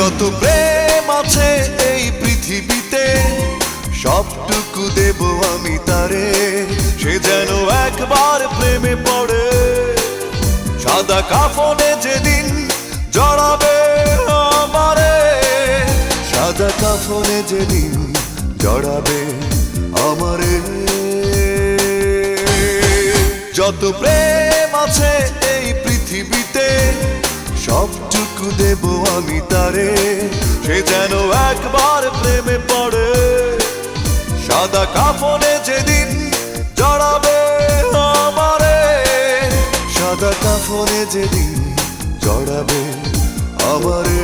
যত প্রেম আছে এই পৃথিবীতে সবটুকু দেব আমি তারে, সে যেন একবার প্রেমে পড়ে। সাদা কাফনে যেদিন জড়াবে আমারে, সাদা কাফনে যেদিন জড়াবে আমারে। যত প্রেম আছে এই পৃথিবীতে সবটুকু দেব আমি তারে, সে যেন একবার প্রেমে পড়ে। সাদা কাফনে যেদিন জড়াবে আমারে, সাদা কাফনে যেদিন জড়াবে আমারে।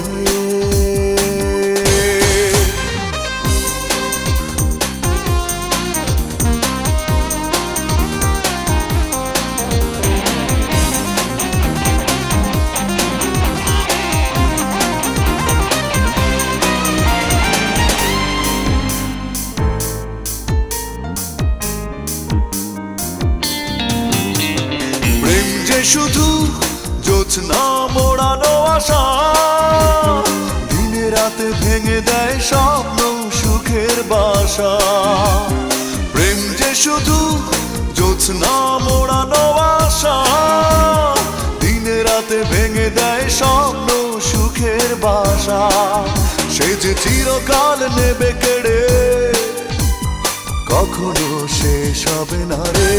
শুধু জোছনা মোড়ানো আশা, দিনে রাতে ভেঙে দেয় স্বপ্ন সুখের বাসা। প্রেম যে শুধু জোছনা মোড়ানো আশা, দিনে রাতে ভেঙে দেয় স্বপ্ন সুখের বাসা। সে যে চিরকাল নেবে কেড়ে, কখনো শেষ হবে না রে।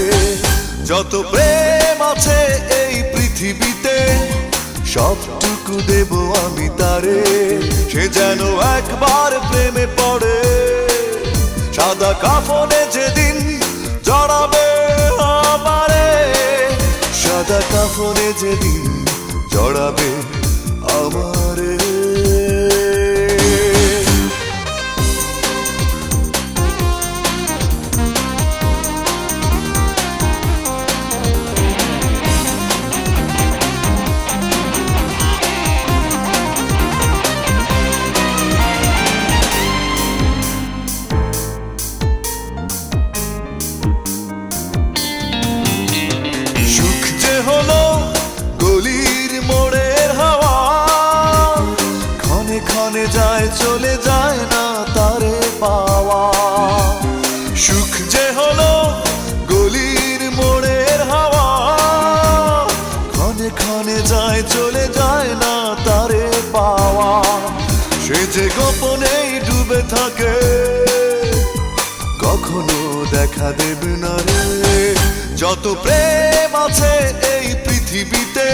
যত প্রেম আছে এই পৃথিবীতে সবটুকু দেব আমি তারে, সে যেন একবার প্রেমে পড়ে। সাদা কাফনে যেদিন জড়াবে আমারে, সাদা কাফনে যেদিন জড়াবে আমারে। হলো গলির মোড়ের হাওয়া, ক্ষণে ক্ষণে যায় চলে যায় না তারে পাওয়া। সুখ যে হলো গলির মোড়ের হাওয়া, ক্ষণে ক্ষণে যায় চলে যায় না তারে পাওয়া। সে যে গোপনেই ডুবে থাকে, কখনো দেখা দেবে না রে। যত প্রেম আছে এই পৃথিবীতে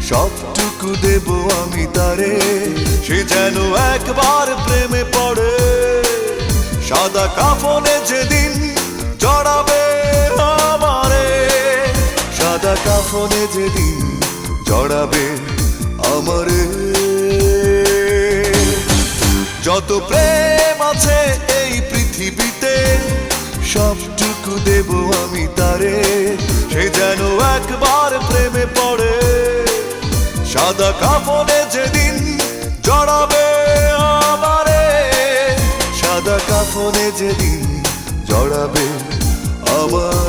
সবটুকু দেব আমি তারে, সে যেন একবার প্রেমে পড়ে। সাদা কাফনে যেদিন জড়াবে আমারে, সাদা কাফনে যেদিন জড়াবে আমারে। যত প্রেম আছে এই পৃথিবীতে সবটুকু দেব আমি তারে, সে যেন একবার প্রেমে পড়ে। সাদা কাফনে যেদিন জড়াবে আমারে, সাদা কাফনে যেদিন জড়াবে আমার।